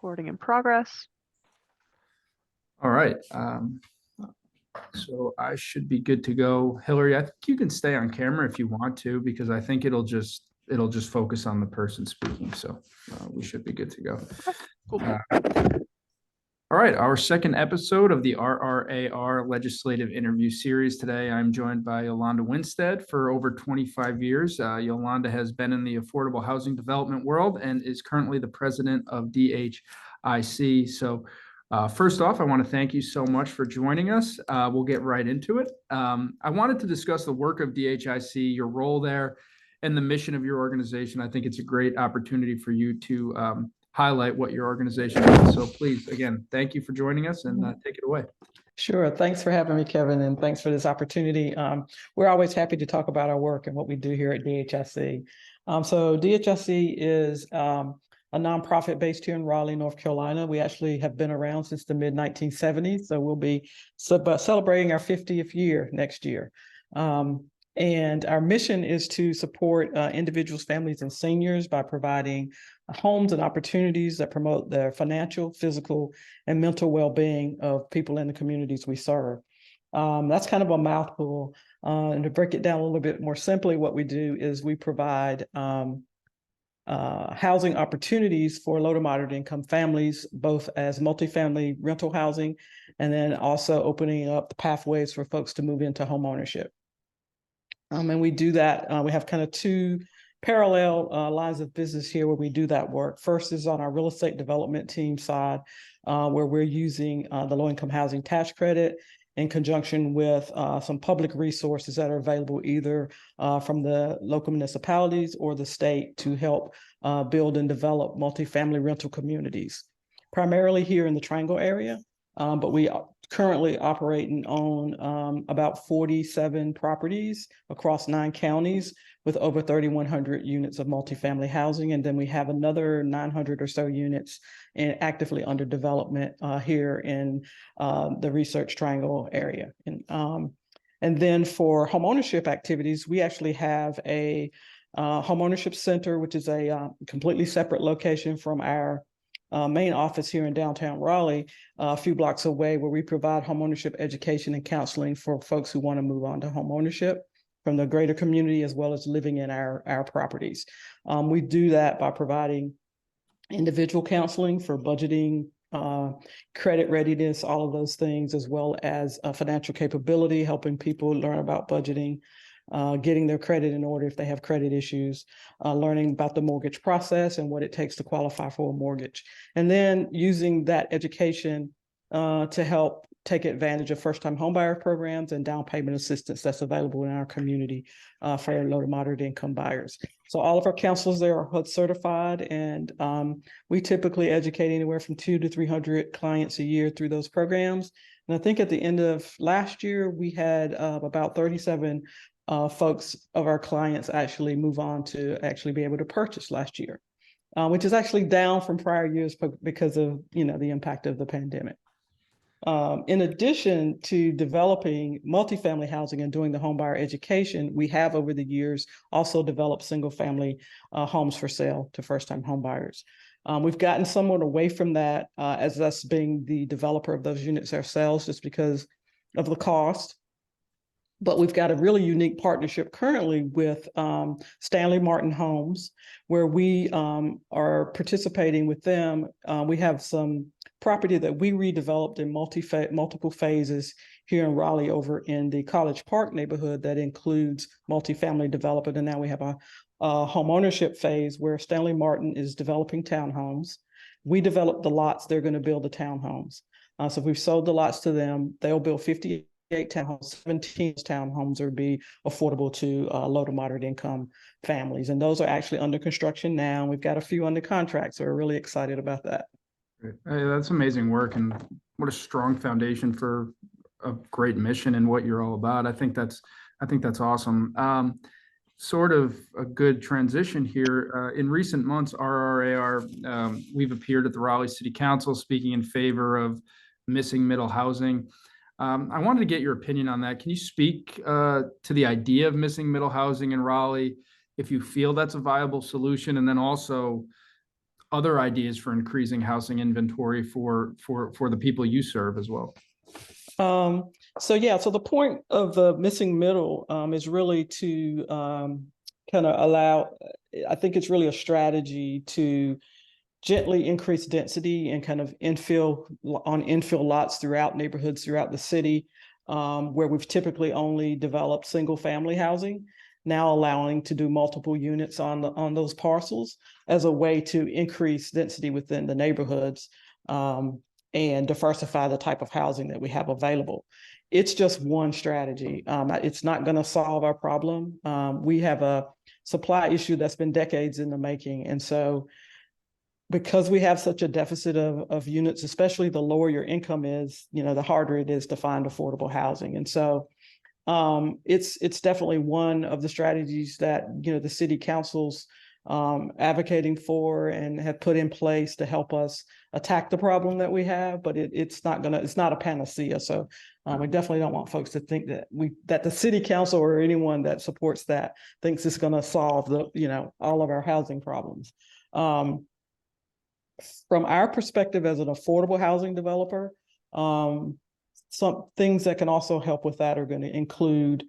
Recording in progress. All right. So I should be good to go. Hillary, I think you can stay on camera if you want to, because I think it'll just focus on the person speaking. So we should be good to go. Cool. All right. Our second episode of the RRAR legislative interview series today. I'm joined by Yolanda Winstead for over 25 years. Yolanda has been in the affordable housing development world and is currently the president of DHIC. So first off, I want to thank you so much for joining us. We'll get right into it. I wanted to discuss the work of DHIC, your role there, and the mission of your organization. I think it's a great opportunity for you to highlight what your organization is. So please, again, thank you for joining us and take it away. Sure. Thanks for having me, Kevin, and thanks for this opportunity. We're always happy to talk about our work and what we do here at DHIC. So DHIC is a nonprofit based here in Raleigh, North Carolina. We actually have been around since the mid-1970s, so we'll be celebrating our 50th year next year. And our mission is to support individuals, families, and seniors by providing homes and opportunities that promote their financial, physical, and mental well-being of people in the communities we serve. That's kind of a mouthful. And to break it down a little bit more simply, what we do is we provide housing opportunities for low to moderate income families, both as multifamily rental housing, and then also opening up the pathways for folks to move into home ownership. And we do that. We have kind of two parallel lines of business here where we do that work. First is on our real estate development team side, where we're using the low-income housing tax credit in conjunction with some public resources that are available either from the local municipalities or the state to help build and develop multifamily rental communities, primarily here in the Triangle area. But we currently operating on about 47 properties across 9 counties with over 3,100 units of multifamily housing. And then we have another 900 or so units actively under development here in the Research Triangle area. And then for homeownership activities, we actually have a homeownership center, which is a completely separate location from our main office here in downtown Raleigh, a few blocks away, where we provide homeownership education and counseling for folks who want to move on to homeownership from the greater community, as well as living in our properties. We do that by providing individual counseling for budgeting, credit readiness, all of those things, as well as financial capability, helping people learn about budgeting, getting their credit in order if they have credit issues, learning about the mortgage process and what it takes to qualify for a mortgage. And then using that education to help take advantage of first-time homebuyer programs and down payment assistance that's available in our community for low to moderate income buyers. So all of our counselors there are HUD certified, and we typically educate anywhere from 200 to 300 clients a year through those programs. And I think at the end of last year, we had about 37 folks of our clients actually move on to actually be able to purchase last year, which is actually down from prior years because of the impact of the pandemic. In addition to developing multifamily housing and doing the homebuyer education, we have over the years also developed single family homes for sale to first-time homebuyers. We've gotten somewhat away from that as us being the developer of those units ourselves, just because of the cost. But we've got a really unique partnership currently with Stanley Martin Homes, where we are participating with them. We have some property that we redeveloped in multiple phases here in Raleigh over in the College Park neighborhood that includes multifamily development. And now we have a home ownership phase where Stanley Martin is developing townhomes. We develop the lots, they're going to build the townhomes. So we've sold the lots to them. They'll build 58 townhomes, 17 townhomes will be affordable to low to moderate income families. And those are actually under construction now. We've got a few under contract, so we're really excited about that. Great. Hey, that's amazing work, and what a strong foundation for a great mission and what you're all about. I think that's awesome. Sort of a good transition here. In recent months, RRAR, we've appeared at the Raleigh City Council speaking in favor of missing middle housing. I wanted to get your opinion on that. Can you speak to the idea of missing middle housing in Raleigh, if you feel that's a viable solution, and then also other ideas for increasing housing inventory for the people you serve as well? So the point of the missing middle is really to kind of allow, I think it's really a strategy to gently increase density and kind of infill lots throughout neighborhoods throughout the city, where we've typically only developed single family housing, now allowing to do multiple units on those parcels as a way to increase density within the neighborhoods, and diversify the type of housing that we have available. It's just one strategy. It's not going to solve our problem. We have a supply issue that's been decades in the making. And so because we have such a deficit of units, especially the lower your income is, the harder it is to find affordable housing. And so it's definitely one of the strategies that, the city councils advocating for and have put in place to help us attack the problem that we have, but it's not a panacea. So we definitely don't want folks to think that the city council or anyone that supports that thinks it's going to solve all of our housing problems. From our perspective as an affordable housing developer, some things that can also help with that are going to include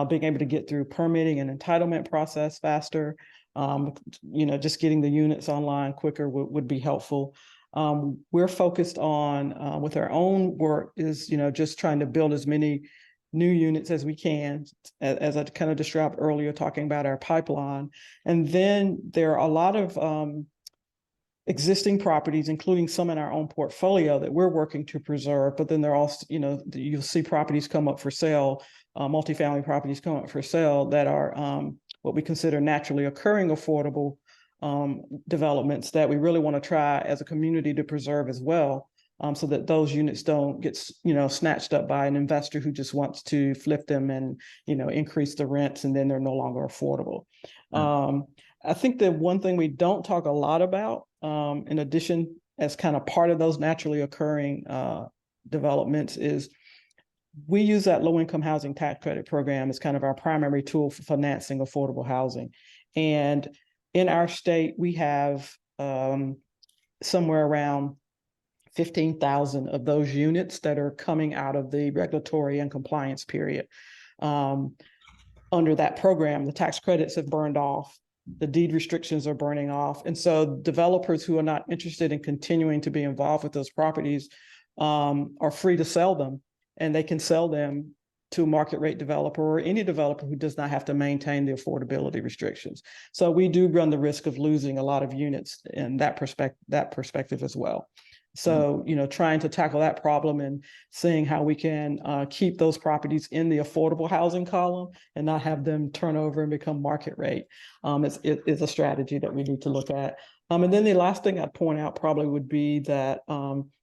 being able to get through permitting and entitlement process faster. Just getting the units online quicker would be helpful. We're focused on, with our own work, is just trying to build as many new units as we can, as I kind of described earlier, talking about our pipeline. And then there are a lot of existing properties, including some in our own portfolio, that we're working to preserve. But then there are also, you'll see properties come up for sale, multifamily properties come up for sale that are what we consider naturally occurring affordable developments that we really want to try as a community to preserve as well, so that those units don't get snatched up by an investor who just wants to flip them and increase the rents, and then they're no longer affordable. I think that one thing we don't talk a lot about, in addition, as kind of part of those naturally occurring developments, is we use that low-income housing tax credit program as kind of our primary tool for financing affordable housing. And in our state, we have somewhere around 15,000 of those units that are coming out of the regulatory and compliance period. Under that program, the tax credits have burned off, the deed restrictions are burning off. And so developers who are not interested in continuing to be involved with those properties are free to sell them. And they can sell them to a market rate developer or any developer who does not have to maintain the affordability restrictions. So we do run the risk of losing a lot of units in that perspective as well. So, trying to tackle that problem and seeing how we can keep those properties in the affordable housing column and not have them turn over and become market rate is a strategy that we need to look at. And then the last thing I'd point out probably would be that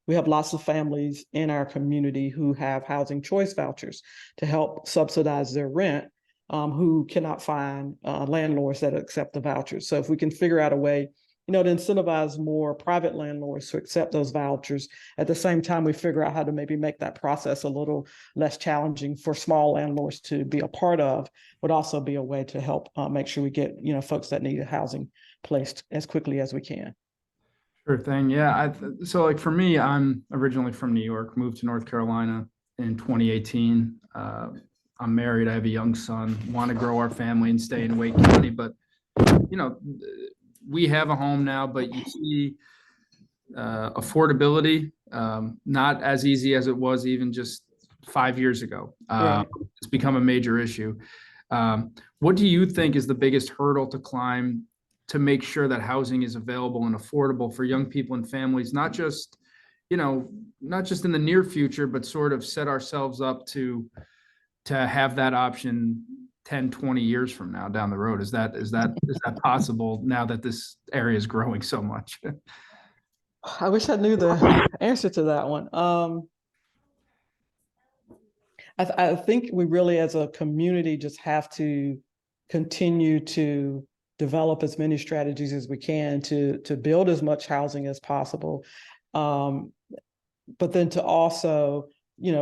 we have lots of families in our community who have housing choice vouchers to help subsidize their rent, who cannot find landlords that accept the vouchers. So if we can figure out a way, to incentivize more private landlords to accept those vouchers, at the same time we figure out how to maybe make that process a little less challenging for small landlords to be a part of, would also be a way to help make sure we get folks that need housing placed as quickly as we can. Sure thing. Yeah. So like for me, I'm originally from New York, moved to North Carolina in 2018. I'm married. I have a young son, want to grow our family and stay in Wake County, but we have a home now, but you see affordability, not as easy as it was even just 5 years ago. Right. It's become a major issue. What do you think is the biggest hurdle to climb to make sure that housing is available and affordable for young people and families, not just in the near future, but sort of set ourselves up to have that option 10, 20 years from now down the road? Is that possible now that this area is growing so much? I wish I knew the answer to that one. I think we really, as a community, just have to continue to develop as many strategies as we can to build as much housing as possible. But then to also,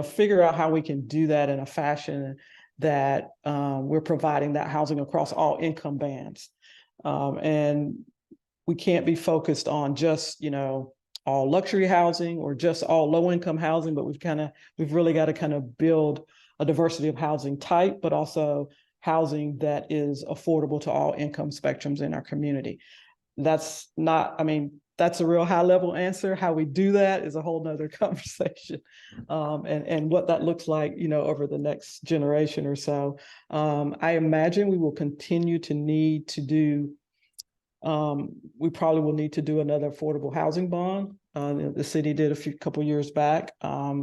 figure out how we can do that in a fashion that we're providing that housing across all income bands. And we can't be focused on just, all luxury housing or just all low income housing, but we've really got to kind of build a diversity of housing type, but also housing that is affordable to all income spectrums in our community. That's a real high level answer. How we do that is a whole nother conversation. And what that looks like, over the next generation or so. I imagine we will continue to need to do, we probably will need to do another affordable housing bond. The city did couple years back,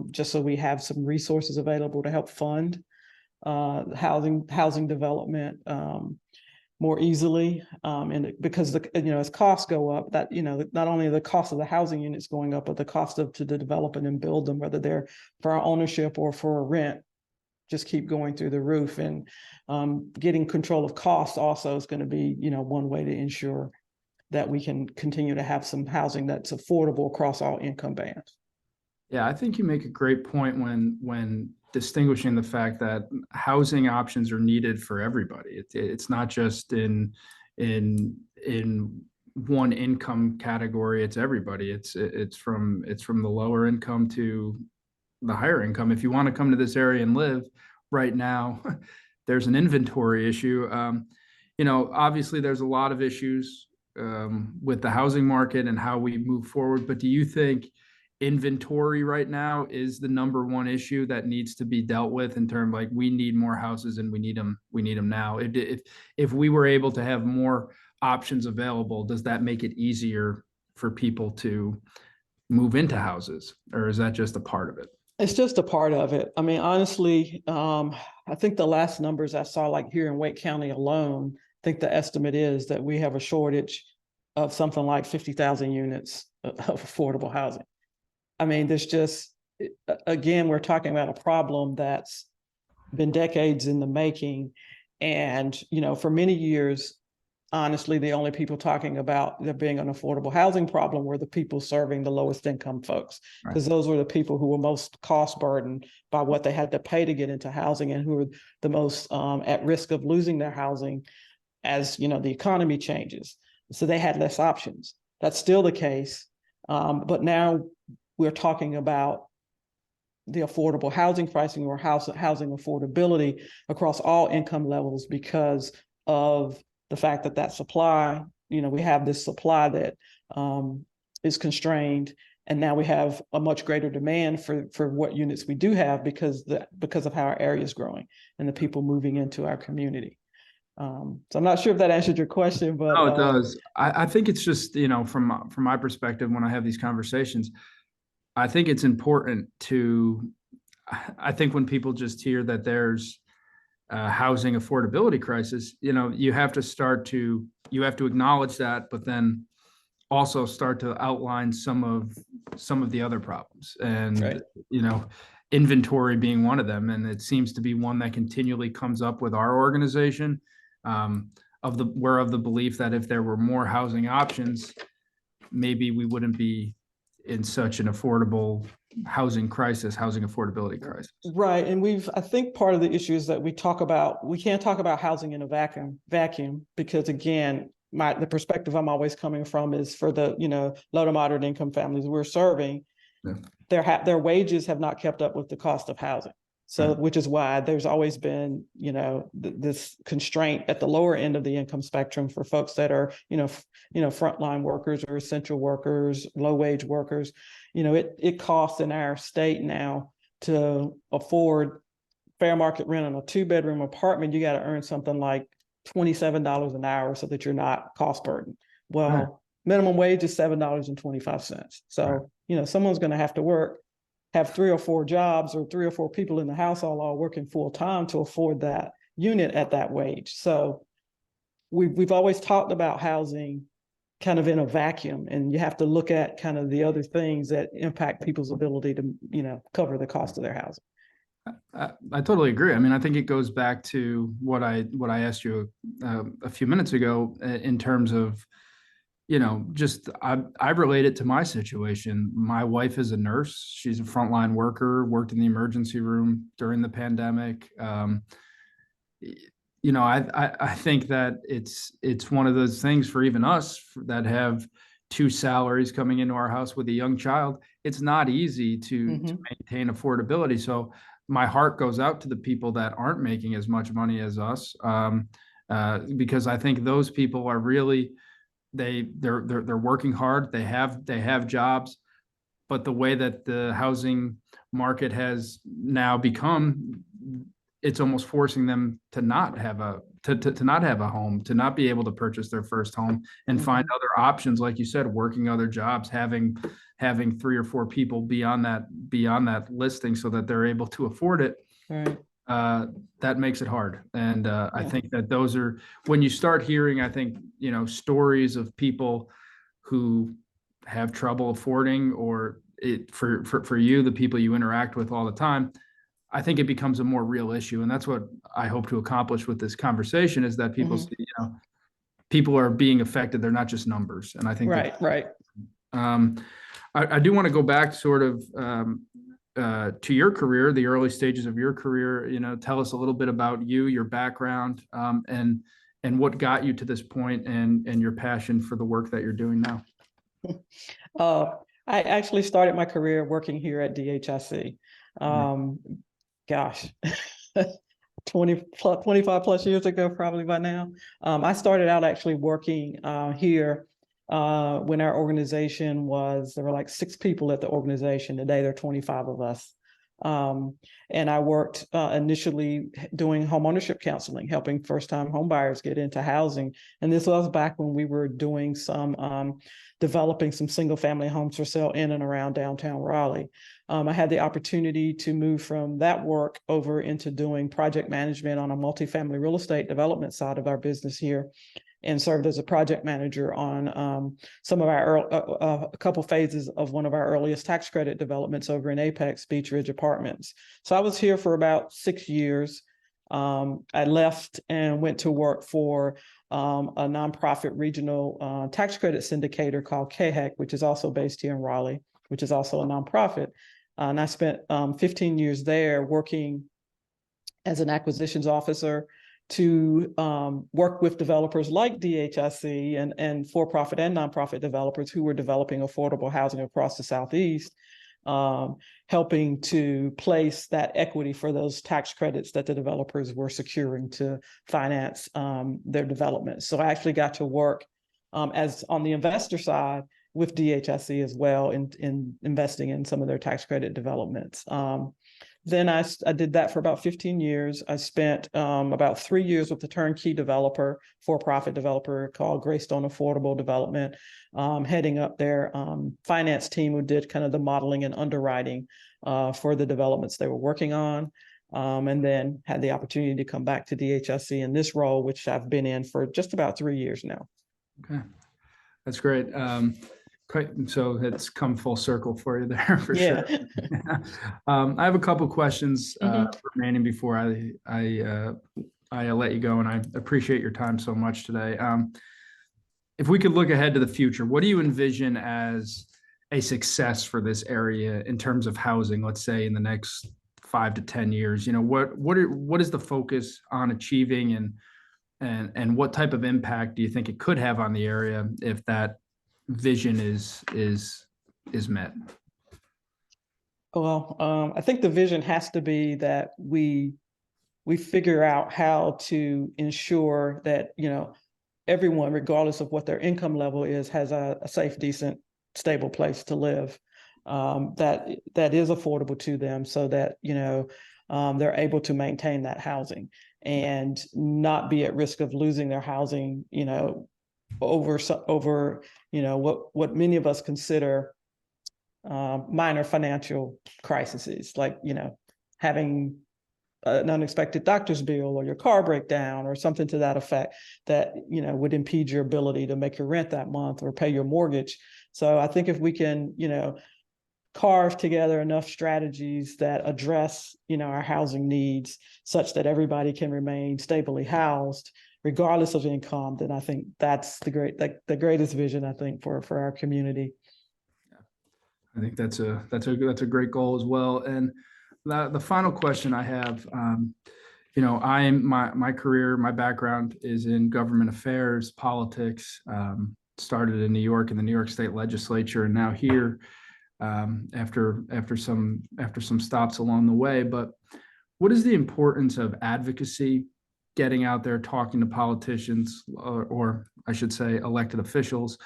just so we have some resources available to help fund housing development more easily, and because as costs go up, that not only the cost of the housing units going up, but the cost to develop and build them, whether they're for our ownership or for a rent, just keep going through the roof. And getting control of costs also is going to be one way to ensure that we can continue to have some housing that's affordable across all income bands. Yeah, I think you make a great point when distinguishing the fact that housing options are needed for everybody. It's not just in one income category. It's everybody. It's from the lower income to the higher income. If you want to come to this area and live right now, there's an inventory issue. Obviously there's a lot of issues with the housing market and how we move forward. But do you think inventory right now is the number one issue that needs to be dealt with in terms like we need more houses and we need them now? If we were able to have more options available, does that make it easier for people to move into houses, or is that just a part of it? It's just a part of it. I mean, honestly, I think the last numbers I saw, like here in Wake County alone, I think the estimate is that we have a shortage of something like 50,000 units of affordable housing. I mean, there's just, again, we're talking about a problem that's been decades in the making. And, for many years, honestly, the only people talking about there being an affordable housing problem were the people serving the lowest income folks, because those were the people who were most cost burdened by what they had to pay to get into housing and who were the most at risk of losing their housing as, the economy changes. So they had less options. That's still the case. But now we're talking about the affordable housing pricing or housing affordability across all income levels because of the fact that supply, we have this supply that is constrained, and now we have a much greater demand for what units we do have because of how our area is growing and the people moving into our community. So I'm not sure if that answered your question, but no, it does. I think it's just from my perspective when I have these conversations, I think it's important I think when people just hear that there's housing affordability crisis, you have to acknowledge that, but then also start to outline some of the other problems, and right. Inventory being one of them, and it seems to be one that continually comes up with our organization. We're of the belief that if there were more housing options, maybe we wouldn't be in such an affordability crisis. Right. And I think part of the issue is that we can't talk about housing in a vacuum, because again, the perspective I'm always coming from is for the, low to moderate income families we're serving, their wages have not kept up with the cost of housing. So, which is why there's always been, this constraint at the lower end of the income spectrum for folks that are, frontline workers or essential workers, low wage workers. It costs in our state now to afford fair market rent on a 2-bedroom apartment. You got to earn something like $27 an hour so that you're not cost burdened. Well, minimum wage is $7.25. So, someone's going to have to work, have 3 or 4 jobs or 3 or 4 people in the household all working full time to afford that unit at that wage. So we've always talked about housing kind of in a vacuum, and you have to look at kind of the other things that impact people's ability to, cover the cost of their housing. I totally agree. I mean, I think it goes back to what I asked you a few minutes ago in terms of, just I relate it to my situation. My wife is a nurse. She's a frontline worker, worked in the emergency room during the pandemic. I think that it's one of those things for even us that have two salaries coming into our house with a young child. It's not easy to maintain affordability. So my heart goes out to the people that aren't making as much money as us, because I think those people are really they're working hard. They have jobs, but the way that the housing market has now become, it's almost forcing them to not have a to not have a home, to not be able to purchase their first home and find other options, like you said, working other jobs, having 3 or 4 people beyond that listing so that they're able to afford it. Right. That makes it hard. And I think that those are, when you start hearing, I think, stories of people who have trouble affording, or for you, the people you interact with all the time, I think it becomes a more real issue. And that's what I hope to accomplish with this conversation, is that people see, people are being affected. They're not just numbers. And I think Right. I do want to go back sort of to your career, the early stages of your career. Tell us a little bit about you, your background, and what got you to this point, and your passion for the work that you're doing now. I actually started my career working here at DHIC. Gosh, 25 plus years ago, probably by now. I started out actually working here when our organization there were like 6 people at the organization. Today, there are 25 of us. And I worked initially doing homeownership counseling, helping first-time home buyers get into housing. And this was back when we were doing developing some single-family homes for sale in and around downtown Raleigh. I had the opportunity to move from that work over into doing project management on a multifamily real estate development side of our business here, and served as a project manager on some of a couple phases of one of our earliest tax credit developments over in Apex, Beach Ridge Apartments. So I was here for about 6 years. I left and went to work for a nonprofit regional tax credit syndicator called KHEC, which is also based here in Raleigh, which is also a nonprofit. And I spent 15 years there working as an acquisitions officer to work with developers like DHIC and for-profit and nonprofit developers who were developing affordable housing across the Southeast, helping to place that equity for those tax credits that the developers were securing to finance their development. So I actually got to work as on the investor side with DHIC as well in investing in some of their tax credit developments. Then I did that for about 15 years. I spent about 3 years with the turnkey developer, for-profit developer called Greystone Affordable Development, heading up their finance team who did kind of the modeling and underwriting for the developments they were working on. And then had the opportunity to come back to DHIC in this role, which I've been in for just about 3 years now. Okay, that's great. So it's come full circle for you there for sure. I have a couple questions remaining before I let you go, and I appreciate your time so much today. If we could look ahead to the future, what do you envision as a success for this area in terms of housing, let's say in the next 5 to 10 years? What is the focus on achieving, and what type of impact do you think it could have on the area if that vision is met? Well, I think the vision has to be that we figure out how to ensure that everyone, regardless of what their income level is, has a safe, decent, stable place to live that is affordable to them, so that they're able to maintain that housing and not be at risk of losing their housing over what many of us consider minor financial crises, like having an unexpected doctor's bill or your car breakdown or something to that effect that would impede your ability to make your rent that month or pay your mortgage. So I think if we can carve together enough strategies that address our housing needs such that everybody can remain stably housed regardless of income, then I think that's the greatest vision, I think, for our community. I think that's a great goal as well. And the final question I have you know, my career, my background is in government affairs, politics. Started in New York in the New York State Legislature, and now here after some stops along the way. But what is the importance of advocacy, getting out there, talking to politicians, or I should say, elected officials,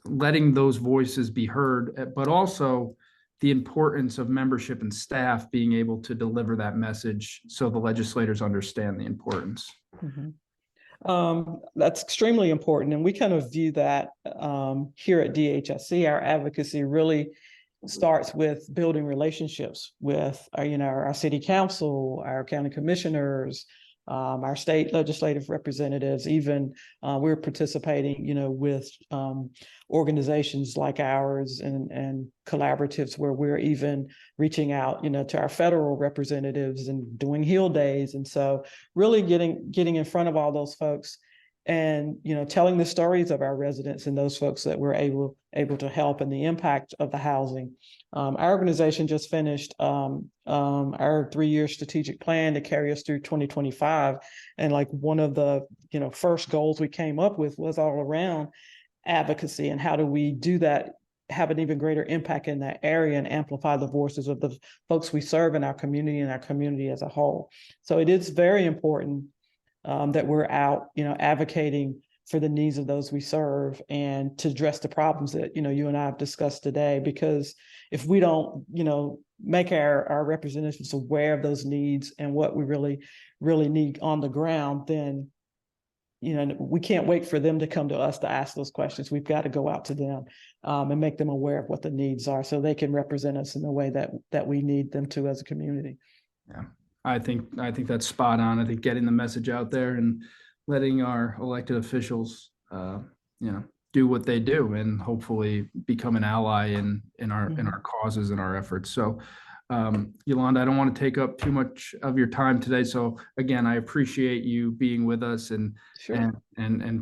letting those voices be heard, but also the importance of membership and staff being able to deliver that message so the legislators understand the importance? That's extremely important. And we kind of view that here at DHIC. Our advocacy really starts with building relationships with our city council, our county commissioners, our state legislative representatives. Even we're participating, with organizations like ours and collaboratives where we're even reaching out, to our federal representatives and doing Hill Days. And so really getting in front of all those folks and, telling the stories of our residents and those folks that we're able to help and the impact of the housing. Our organization just finished our 3-year strategic plan to carry us through 2025. And like one of the, first goals we came up with was all around advocacy and how do we do that, have an even greater impact in that area and amplify the voices of the folks we serve in our community and our community as a whole. So it is very important that we're out, advocating for the needs of those we serve and to address the problems that, you and I have discussed today. Because if we don't, make our representatives aware of those needs and what we really, really need on the ground, then, we can't wait for them to come to us to ask those questions. We've got to go out to them and make them aware of what the needs are so they can represent us in the way that we need them to as a community. Yeah, I think that's spot on. I think getting the message out there and letting our elected officials, do what they do and hopefully become an ally in our causes and our efforts. So, Yolanda, I don't want to take up too much of your time today. So again, I appreciate you being with us and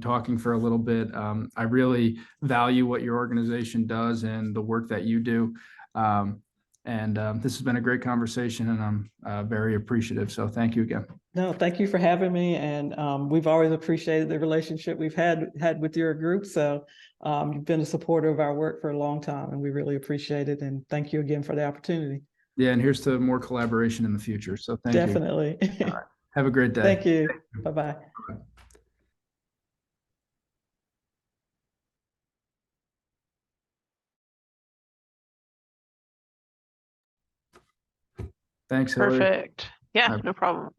talking for a little bit. I really value what your organization does and the work that you do. This has been a great conversation, and I'm very appreciative. So thank you again. No, thank you for having me. And we've always appreciated the relationship we've had with your group. So you've been a supporter of our work for a long time, and we really appreciate it. And thank you again for the opportunity. Yeah, and here's to more collaboration in the future. So thank you. Definitely. All right. Have a great day. Thank you. Bye-bye. Thanks, Hillary. Perfect. Yeah, no problem.